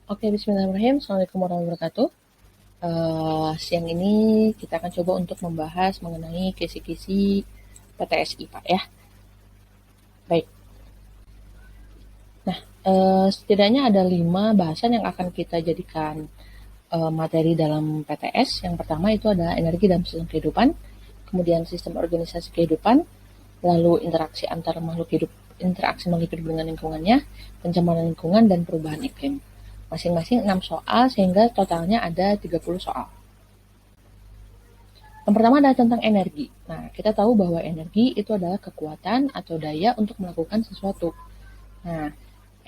Oke, bismillahirrahmanirrahim. Assalamualaikum warahmatullahi wabarakatuh. Siang ini kita akan coba untuk membahas mengenai kisi-kisi PTS IPA ya. Baik. Nah, setidaknya ada 5 bahasan yang akan kita jadikan materi dalam PTS. Yang pertama itu adalah energi dalam sistem kehidupan, kemudian sistem organisasi kehidupan, lalu interaksi antar makhluk hidup, interaksi makhluk hidup dengan lingkungannya, pencemaran lingkungan, dan perubahan iklim. Masing-masing 6 soal sehingga totalnya ada 30 soal. Yang pertama adalah tentang energi. Nah, kita tahu bahwa energi itu adalah kekuatan atau daya untuk melakukan sesuatu. Nah,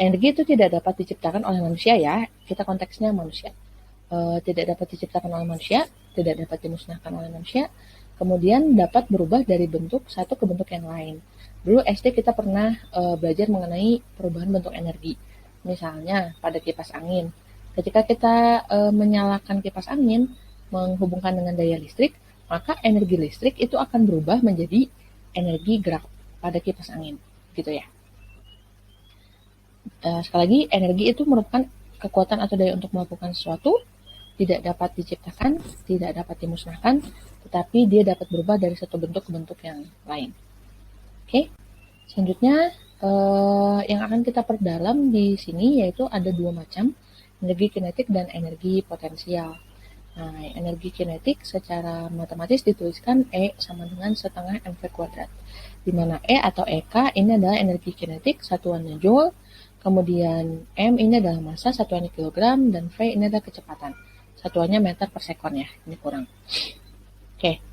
energi itu tidak dapat diciptakan oleh manusia ya, kita konteksnya manusia. Tidak dapat diciptakan oleh manusia, tidak dapat dimusnahkan oleh manusia, kemudian dapat berubah dari bentuk satu ke bentuk yang lain. Dulu SD kita pernah belajar mengenai perubahan bentuk energi. Misalnya pada kipas angin. Ketika kita menyalakan kipas angin, menghubungkan dengan daya listrik, maka energi listrik itu akan berubah menjadi energi gerak pada kipas angin, gitu ya. Sekali lagi, energi itu merupakan kekuatan atau daya untuk melakukan sesuatu, tidak dapat diciptakan, tidak dapat dimusnahkan, tetapi dia dapat berubah dari satu bentuk ke bentuk yang lain. Oke, selanjutnya yang akan kita perdalam di sini yaitu ada 2 macam, energi kinetik dan energi potensial. Nah, energi kinetik secara matematis dituliskan E sama dengan setengah mv kuadrat, di mana E atau EK ini adalah energi kinetik, satuannya joule, kemudian M ini adalah massa, satuannya kilogram, dan V ini adalah kecepatan, satuannya meter per sekon ya, ini kurang. Oke,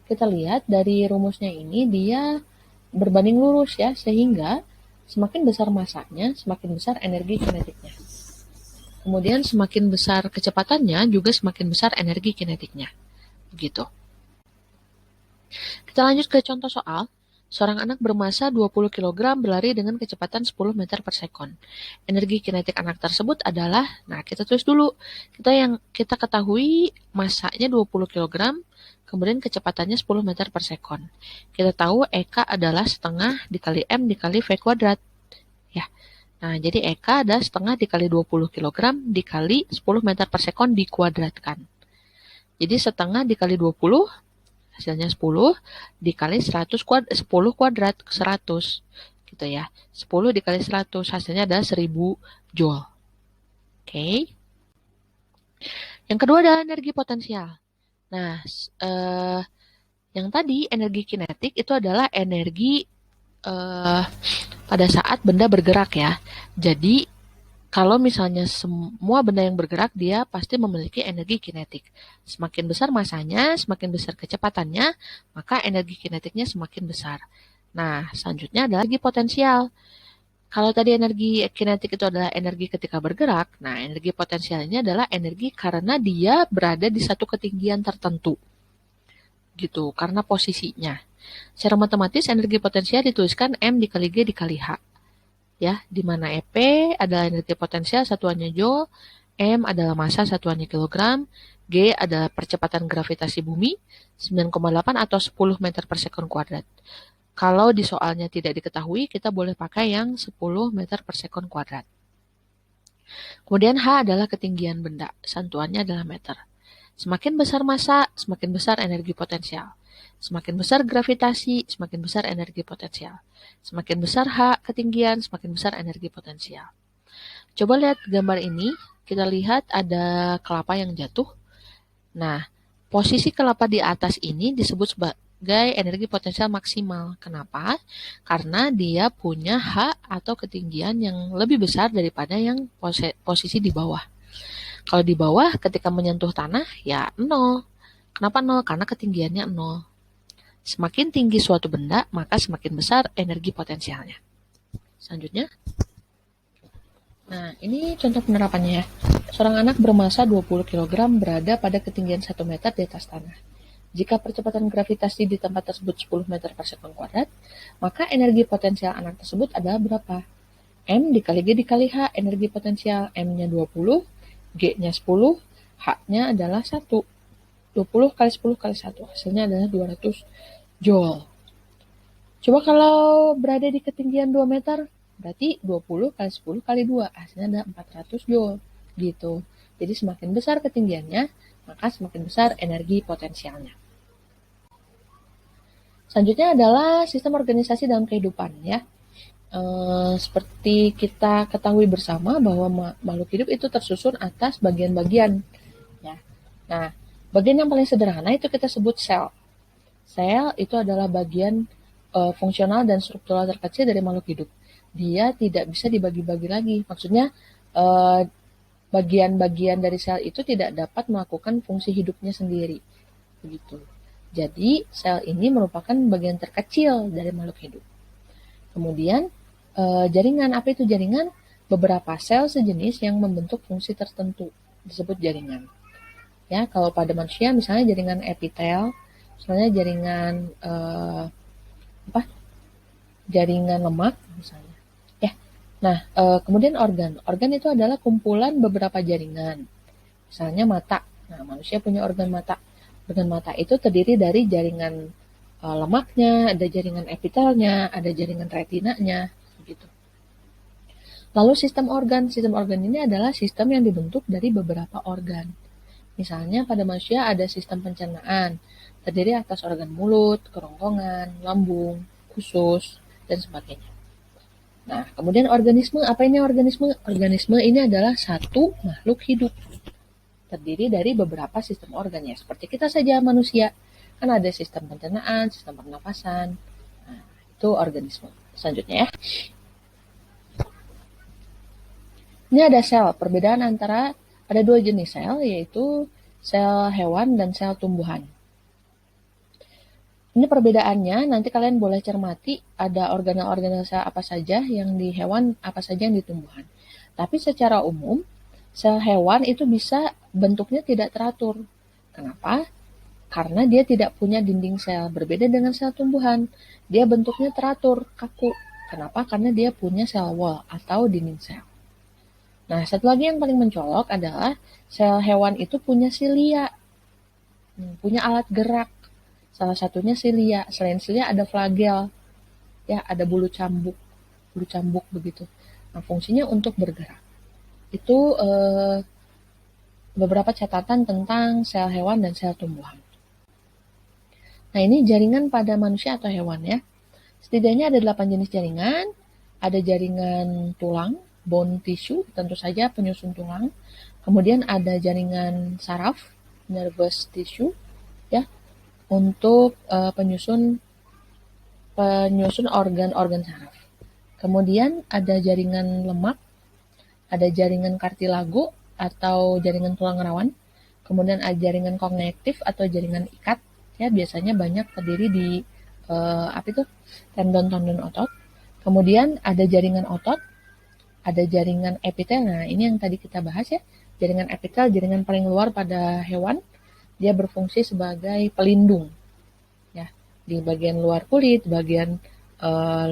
kita lihat dari rumusnya ini dia berbanding lurus ya, sehingga semakin besar massanya, semakin besar energi kinetiknya. Kemudian semakin besar kecepatannya, juga semakin besar energi kinetiknya. Begitu. Kita lanjut ke contoh soal. Seorang anak bermassa 20 kg berlari dengan kecepatan 10 meter per sekon. Energi kinetik anak tersebut adalah, nah kita tulis dulu, kita ketahui massanya 20 kg, kemudian kecepatannya 10 meter per sekon. Kita tahu EK adalah setengah dikali M dikali V kuadrat. Ya. Nah, jadi EK adalah setengah dikali 20 kg dikali 10 meter per sekon dikuadratkan. Jadi setengah dikali 20, hasilnya 10, dikali 100 10 kuadrat, 100. Gitu ya. 10 dikali 100, hasilnya adalah 1000 joule. Oke. Yang kedua adalah energi potensial. Nah, yang tadi energi kinetik itu adalah energi pada saat benda bergerak ya. Jadi kalau misalnya semua benda yang bergerak, dia pasti memiliki energi kinetik. Semakin besar masanya, semakin besar kecepatannya, maka energi kinetiknya semakin besar. Nah, selanjutnya adalah energi potensial. Kalau tadi energi kinetik itu adalah energi ketika bergerak, nah energi potensial ini adalah energi karena dia berada di satu ketinggian tertentu. Gitu, karena posisinya. Secara matematis, energi potensial dituliskan M dikali G dikali H. Ya, di mana EP adalah energi potensial, satuannya joule, M adalah massa, satuannya kilogram, G adalah percepatan gravitasi bumi, 9,8 atau 10 meter per sekon kuadrat. Kalau di soalnya tidak diketahui, kita boleh pakai yang 10 meter per sekon kuadrat. Kemudian H adalah ketinggian benda, satuannya adalah meter. Semakin besar massa, semakin besar energi potensial. Semakin besar gravitasi, semakin besar energi potensial. Semakin besar H ketinggian, semakin besar energi potensial. Coba lihat gambar ini, kita lihat ada kelapa yang jatuh. Nah, posisi kelapa di atas ini disebut sebagai energi potensial maksimal. Kenapa? Karena dia punya H atau ketinggian yang lebih besar daripada yang posisi di bawah. Kalau di bawah ketika menyentuh tanah, ya 0. Kenapa 0? Karena ketinggiannya 0. Semakin tinggi suatu benda, maka semakin besar energi potensialnya. Selanjutnya. Nah, ini contoh penerapannya ya. Seorang anak bermassa 20 kg berada pada ketinggian 1 meter di atas tanah. Jika percepatan gravitasi di tempat tersebut 10 meter per sekon kuadrat, maka energi potensial anak tersebut adalah berapa? M dikali G dikali H, energi potensial M-nya 20, G-nya 10, H-nya adalah 1. 20 kali 10 kali 1, hasilnya adalah 200 joule. Coba kalau berada di ketinggian 2 meter, Berarti 20 kali 10 kali 2, hasilnya ada 400 Joule. Gitu. Jadi semakin besar ketinggiannya, maka semakin besar energi potensialnya. Selanjutnya adalah sistem organisasi dalam kehidupan ya. Seperti kita ketahui bersama bahwa makhluk hidup itu tersusun atas bagian-bagian ya. Nah, bagian yang paling sederhana itu kita sebut sel. Sel itu adalah bagian fungsional dan struktural terkecil dari makhluk hidup. Dia tidak bisa dibagi-bagi lagi. Maksudnya bagian-bagian dari sel itu tidak dapat melakukan fungsi hidupnya sendiri. Begitu. Jadi, sel ini merupakan bagian terkecil dari makhluk hidup. Kemudian, jaringan. Apa itu jaringan? Beberapa sel sejenis yang membentuk fungsi tertentu disebut jaringan. Ya, kalau pada manusia misalnya jaringan epitel, misalnya jaringan jaringan lemak misalnya. Ya. Nah, kemudian organ. Organ itu adalah kumpulan beberapa jaringan. Misalnya mata. Nah, manusia punya organ mata. Organ mata itu terdiri dari jaringan lemaknya, ada jaringan epitelnya, ada jaringan retinanya, begitu. Lalu sistem organ. Sistem organ ini adalah sistem yang dibentuk dari beberapa organ. Misalnya pada manusia ada sistem pencernaan, terdiri atas organ mulut, kerongkongan, lambung, usus, dan sebagainya. Nah, kemudian organisme. Apa ini organisme? Organisme ini adalah satu makhluk hidup. Terdiri dari beberapa sistem organnya. Seperti kita saja manusia. Kan ada sistem pencernaan, sistem pernapasan. Nah, itu organisme. Selanjutnya ya. Ini ada sel. Perbedaan antara ada dua jenis sel, yaitu sel hewan dan sel tumbuhan. Ini perbedaannya, nanti kalian boleh cermati ada organel-organel sel apa saja yang di hewan, apa saja yang di tumbuhan. Tapi secara umum, sel hewan itu bisa bentuknya tidak teratur. Kenapa? Karena dia tidak punya dinding sel. Berbeda dengan sel tumbuhan, dia bentuknya teratur, kaku. Kenapa? Karena dia punya sel wall atau dinding sel. Nah, satu lagi yang paling mencolok adalah sel hewan itu punya silia, punya alat gerak. Salah satunya silia. Selain silia ada flagel, ya ada bulu cambuk begitu. Nah, fungsinya untuk bergerak. Itu beberapa catatan tentang sel hewan dan sel tumbuhan. Nah, ini jaringan pada manusia atau hewan ya. Setidaknya ada 8 jenis jaringan. Ada jaringan tulang, bone tissue, tentu saja penyusun tulang. Kemudian ada jaringan saraf, nervous tissue, ya, untuk penyusun organ-organ saraf. Kemudian ada jaringan lemak, ada jaringan kartilago atau jaringan tulang rawan. Kemudian ada jaringan kognitif atau jaringan ikat, ya biasanya banyak terdiri di tendon-tendon otot. Kemudian ada jaringan otot, ada jaringan epitel. Nah, ini yang tadi kita bahas ya. Jaringan epitel, jaringan paling luar pada hewan, dia berfungsi sebagai pelindung. Ya, di bagian luar kulit, bagian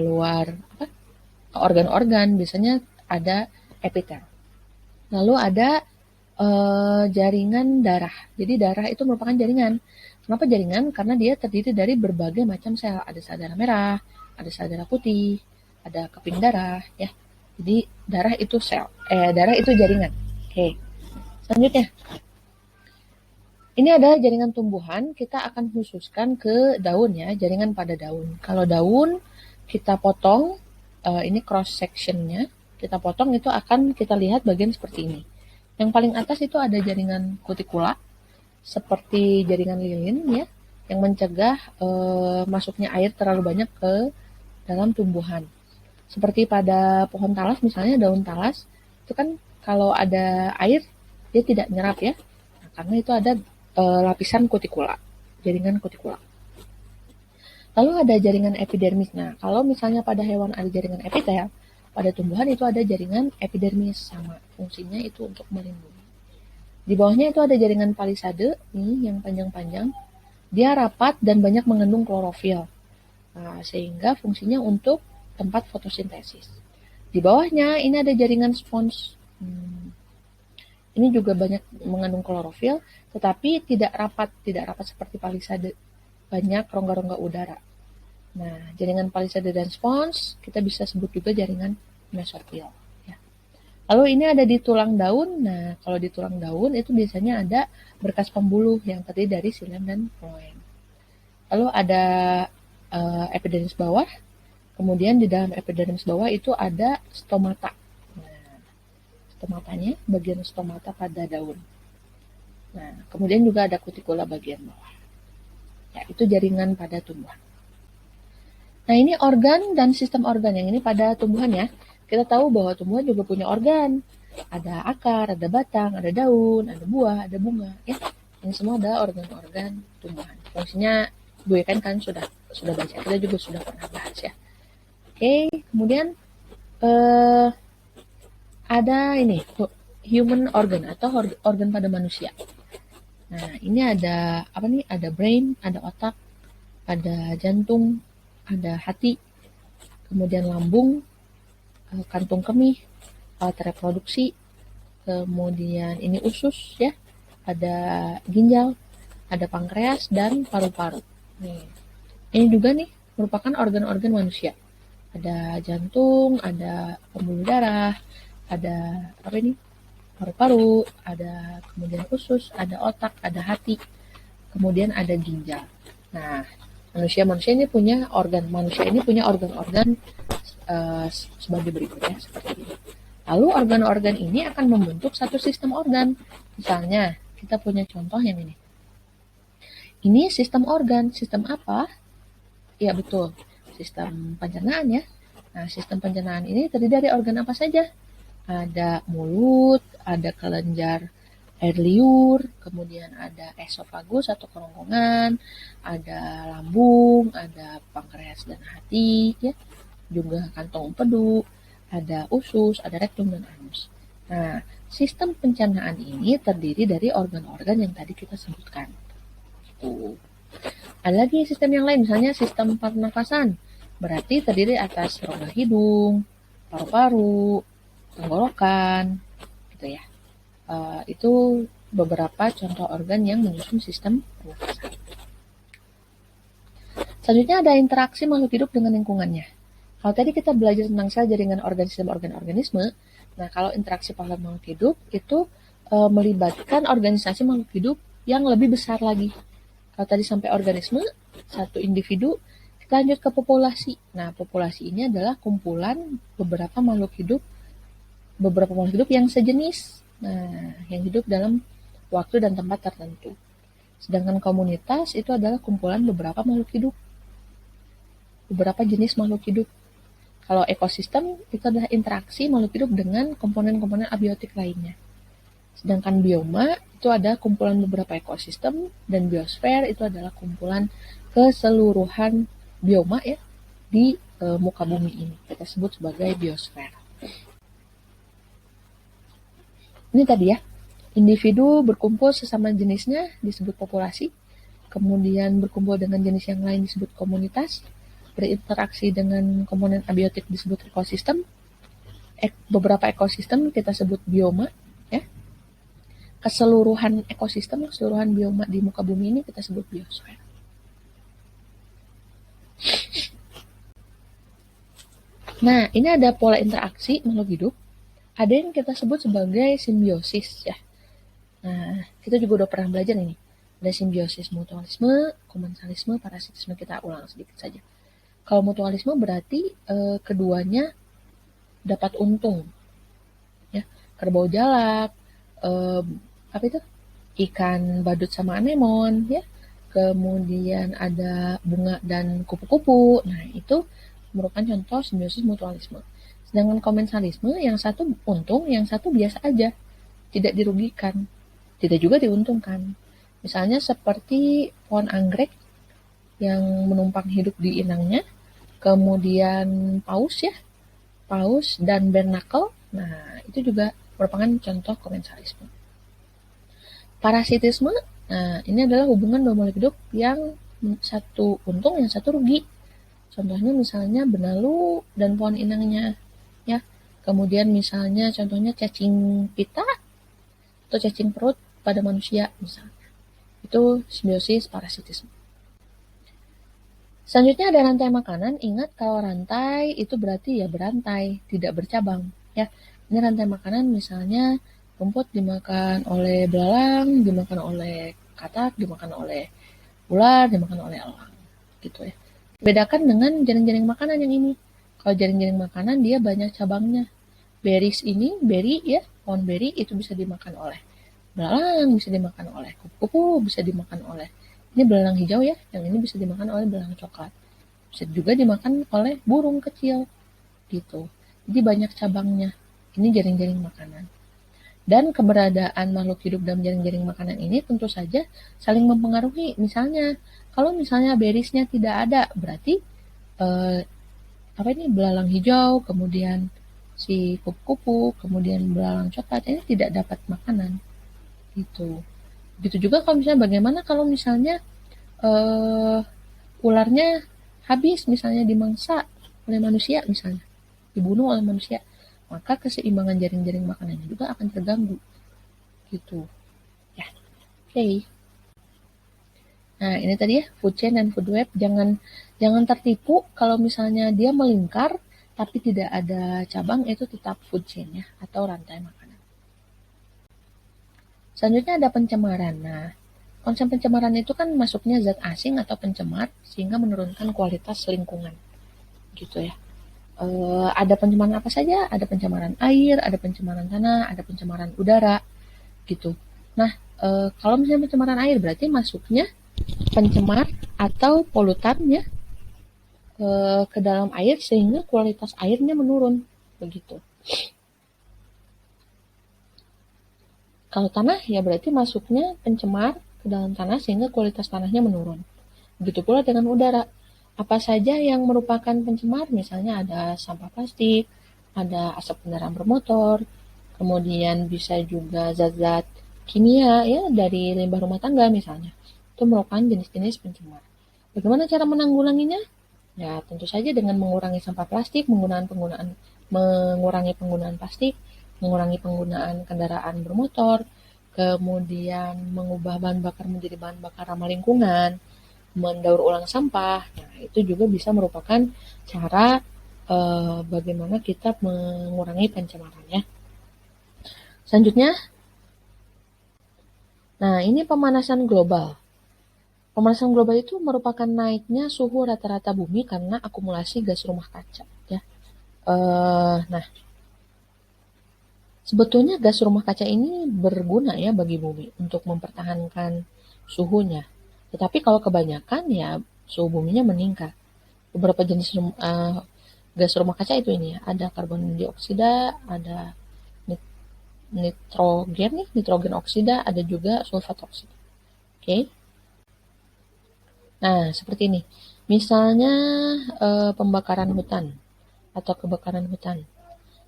luar organ-organ biasanya ada epitel. Lalu ada jaringan darah. Jadi darah itu merupakan jaringan. Kenapa jaringan? Karena dia terdiri dari berbagai macam sel. Ada sel darah merah, ada sel darah putih, ada keping darah, ya. Jadi darah itu darah itu jaringan. Oke. Selanjutnya. Ini adalah jaringan tumbuhan, kita akan khususkan ke daun ya, jaringan pada daun. Kalau daun kita potong, ini cross sectionnya, kita potong itu akan kita lihat bagian seperti ini. Yang paling atas itu ada jaringan kutikula, seperti jaringan lilin ya, yang mencegah masuknya air terlalu banyak ke dalam tumbuhan. Seperti pada pohon talas misalnya, daun talas itu kan kalau ada air dia tidak nyerap ya, nah, karena itu ada lapisan kutikula, jaringan kutikula. Lalu ada jaringan epidermis. Nah, kalau misalnya pada hewan ada jaringan epitel, pada tumbuhan itu ada jaringan epidermis, sama fungsinya itu untuk melindungi. Di bawahnya itu ada jaringan palisade nih yang panjang-panjang. Dia rapat dan banyak mengandung klorofil. Nah, sehingga fungsinya untuk tempat fotosintesis. Di bawahnya ini ada jaringan spons. Ini juga banyak mengandung klorofil, tetapi tidak rapat seperti palisade. Banyak rongga-rongga udara. Nah, jaringan palisade dan spons kita bisa sebut juga jaringan mesofil. Ya. Lalu ini ada di tulang daun. Nah, kalau di tulang daun itu biasanya ada berkas pembuluh yang terdiri dari xilem dan floem. Lalu ada epidermis bawah. Kemudian di dalam epidermis bawah itu ada stomata. Nah, stomatanya bagian stomata pada daun. Nah, kemudian juga ada kutikula bagian bawah. Ya, itu jaringan pada tumbuhan. Nah, ini organ dan sistem organ. Yang ini pada tumbuhan ya. Kita tahu bahwa tumbuhan juga punya organ. Ada akar, ada batang, ada daun, ada buah, ada bunga. Ya, ini semua adalah organ-organ tumbuhan. Fungsinya Bu Eken kan sudah baca. Kita juga sudah pernah bahas ya. Oke, kemudian ada ini human organ atau organ pada manusia. Nah, ini ada apa nih? Ada brain, ada otak, ada jantung, ada hati, kemudian lambung, kantung kemih, alat reproduksi, kemudian ini usus ya, ada ginjal, ada pankreas dan paru-paru. Nih, ini juga nih merupakan organ-organ manusia. Ada jantung, ada pembuluh darah, ada apa ini? Paru-paru, ada kemudian usus, ada otak, ada hati, kemudian ada ginjal. Nah, manusia ini punya organ-organ sebagai berikut ya, seperti ini. Lalu organ-organ ini akan membentuk satu sistem organ. Misalnya, kita punya contoh yang ini. Ini sistem organ. Sistem apa? Ya betul, sistem pencernaan ya. Nah, sistem pencernaan ini terdiri dari organ apa saja? Ada mulut, ada kelenjar air liur, kemudian ada esofagus atau kerongkongan, ada lambung, ada pankreas dan hati, ya, juga kantong empedu, ada usus, ada rektum dan anus. Nah, sistem pencernaan ini terdiri dari organ-organ yang tadi kita sebutkan. Tuh. Ada lagi sistem yang lain, misalnya sistem pernafasan, berarti terdiri atas rongga hidung, paru-paru, tenggorokan, gitu ya. Itu beberapa contoh organ yang menyusun sistem pernafasan. Selanjutnya ada interaksi makhluk hidup dengan lingkungannya. Kalau tadi kita belajar tentang sel jaringan organ sistem organ-organisme, nah kalau interaksi makhluk hidup itu melibatkan organisasi makhluk hidup yang lebih besar lagi. Kalau tadi sampai organisme, satu individu, kita lanjut ke populasi. Nah, populasi ini adalah kumpulan beberapa makhluk hidup yang sejenis, nah, yang hidup dalam waktu dan tempat tertentu. Sedangkan komunitas itu adalah kumpulan beberapa makhluk hidup, beberapa jenis makhluk hidup. Kalau ekosistem itu adalah interaksi makhluk hidup dengan komponen-komponen abiotik lainnya. Sedangkan bioma itu ada kumpulan beberapa ekosistem, dan biosfer itu adalah kumpulan keseluruhan bioma ya di muka bumi ini. Kita sebut sebagai biosfer. Ini tadi ya, individu berkumpul sesama jenisnya disebut populasi, kemudian berkumpul dengan jenis yang lain disebut komunitas, berinteraksi dengan komponen abiotik disebut ekosistem, beberapa ekosistem kita sebut bioma, ya. Keseluruhan ekosistem, keseluruhan bioma di muka bumi ini kita sebut biosfer. Nah, ini ada pola interaksi makhluk hidup. Ada yang kita sebut sebagai simbiosis ya. Nah, kita juga udah pernah belajar ini. Ada simbiosis mutualisme, komensalisme, parasitisme. Kita ulang sedikit saja. Kalau mutualisme berarti keduanya dapat untung. Ya, kerbau jalak, apa itu? Ikan badut sama anemon, ya. Kemudian ada bunga dan kupu-kupu. Nah, itu merupakan contoh simbiosis mutualisme. Sedangkan komensalisme, yang satu untung, yang satu biasa aja, tidak dirugikan, tidak juga diuntungkan. Misalnya seperti pohon anggrek yang menumpang hidup di inangnya, kemudian paus ya, paus dan bernacle. Nah, itu juga merupakan contoh komensalisme. Parasitisme, nah ini adalah hubungan dua makhluk hidup yang satu untung, yang satu rugi. Contohnya misalnya benalu dan pohon inangnya, ya. Kemudian misalnya contohnya cacing pita atau cacing perut pada manusia misalnya. Itu simbiosis parasitisme. Selanjutnya ada rantai makanan. Ingat kalau rantai itu berarti ya berantai, tidak bercabang. Ya, ini rantai makanan misalnya rumput dimakan oleh belalang, dimakan oleh katak, dimakan oleh ular, dimakan oleh elang. Gitu ya. Bedakan dengan jaring-jaring makanan yang ini. Kalau jaring-jaring makanan dia banyak cabangnya. Berries ini, berry ya, pohon berry itu bisa dimakan oleh belalang, bisa dimakan oleh kupu-kupu, bisa dimakan oleh ini belalang hijau ya, yang ini bisa dimakan oleh belalang coklat. Bisa juga dimakan oleh burung kecil gitu. Jadi banyak cabangnya. Ini jaring-jaring makanan. Dan keberadaan makhluk hidup dalam jaring-jaring makanan ini tentu saja saling mempengaruhi. Misalnya, kalau misalnya berisnya tidak ada, berarti eh, apa ini belalang hijau, kemudian si kupu-kupu, kemudian belalang coklat ini tidak dapat makanan. Gitu. Begitu juga kalau misalnya bagaimana kalau misalnya eh, ularnya habis misalnya dimangsa oleh manusia misalnya, dibunuh oleh manusia, maka keseimbangan jaring-jaring makanannya juga akan terganggu gitu. Ya, oke. Okay. Nah, ini tadi ya food chain dan food web. Jangan tertipu kalau misalnya dia melingkar tapi tidak ada cabang, itu tetap food chain ya atau rantai makanan. Selanjutnya ada pencemaran. Nah, konsep pencemaran itu kan masuknya zat asing atau pencemar sehingga menurunkan kualitas lingkungan gitu ya. Ada pencemaran apa saja? Ada pencemaran air, ada pencemaran tanah, ada pencemaran udara gitu. Nah, kalau misalnya pencemaran air berarti masuknya pencemar atau polutan ya ke dalam air sehingga kualitas airnya menurun begitu. Kalau tanah ya berarti masuknya pencemar ke dalam tanah sehingga kualitas tanahnya menurun. Begitu pula dengan udara. Apa saja yang merupakan pencemar, misalnya ada sampah plastik, ada asap kendaraan bermotor, kemudian bisa juga zat-zat kimia ya dari limbah rumah tangga misalnya. Itu merupakan jenis-jenis pencemar. Bagaimana cara menanggulanginya? Ya, tentu saja dengan mengurangi sampah plastik, mengurangi penggunaan plastik, mengurangi penggunaan kendaraan bermotor, kemudian mengubah bahan bakar menjadi bahan bakar ramah lingkungan, mendaur ulang sampah. Nah, itu juga bisa merupakan cara bagaimana kita mengurangi pencemaran ya. Selanjutnya, nah ini pemanasan global. Pemanasan global itu merupakan naiknya suhu rata-rata bumi karena akumulasi gas rumah kaca ya. Nah, sebetulnya gas rumah kaca ini berguna ya bagi bumi untuk mempertahankan suhunya. Tetapi kalau kebanyakan ya suhu buminya meningkat. Beberapa jenis gas rumah kaca itu ini ya, ada karbon dioksida, ada nitrogen oksida, ada juga sulfat oksida. Oke. Okay. Nah, seperti ini. Misalnya pembakaran hutan atau kebakaran hutan.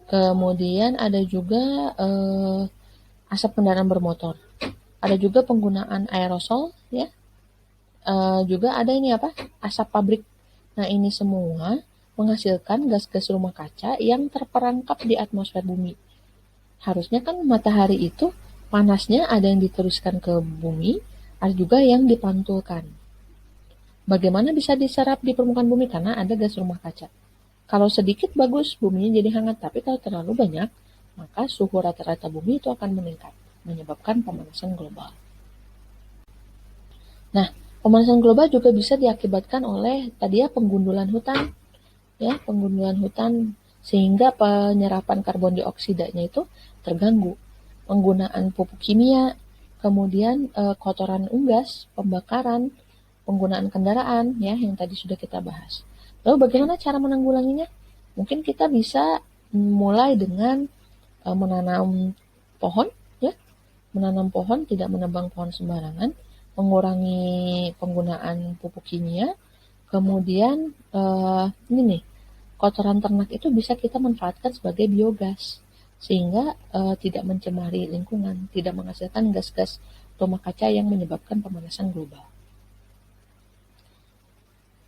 Kemudian ada juga asap kendaraan bermotor. Ada juga penggunaan aerosol ya. Juga ada ini apa? Asap pabrik. Nah, ini semua menghasilkan gas-gas rumah kaca yang terperangkap di atmosfer bumi. Harusnya kan matahari itu panasnya ada yang diteruskan ke bumi, ada juga yang dipantulkan. Bagaimana bisa diserap di permukaan bumi? Karena ada gas rumah kaca. Kalau sedikit bagus, buminya jadi hangat. Tapi kalau terlalu banyak, maka suhu rata-rata bumi itu akan meningkat, menyebabkan pemanasan global. Nah, pemanasan global juga bisa diakibatkan oleh tadi ya penggundulan hutan, ya penggundulan hutan sehingga penyerapan karbon dioksidanya itu terganggu. Penggunaan pupuk kimia, kemudian kotoran unggas, pembakaran, penggunaan kendaraan ya yang tadi sudah kita bahas. Lalu bagaimana cara menanggulanginya? Mungkin kita bisa mulai dengan menanam pohon ya, menanam pohon, tidak menebang pohon sembarangan, mengurangi penggunaan pupuk kimia, kemudian ini nih, kotoran ternak itu bisa kita manfaatkan sebagai biogas sehingga tidak mencemari lingkungan, tidak menghasilkan gas-gas rumah kaca yang menyebabkan pemanasan global.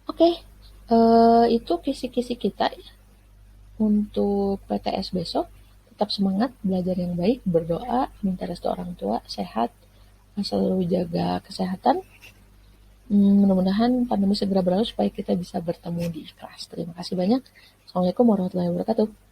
Oke, itu kisi-kisi kita ya untuk PTS besok. Tetap semangat, belajar yang baik, berdoa, minta restu orang tua, sehat, selalu jaga kesehatan. Mudah-mudahan pandemi segera berlalu supaya kita bisa bertemu di kelas. Terima kasih banyak. Assalamualaikum warahmatullahi wabarakatuh.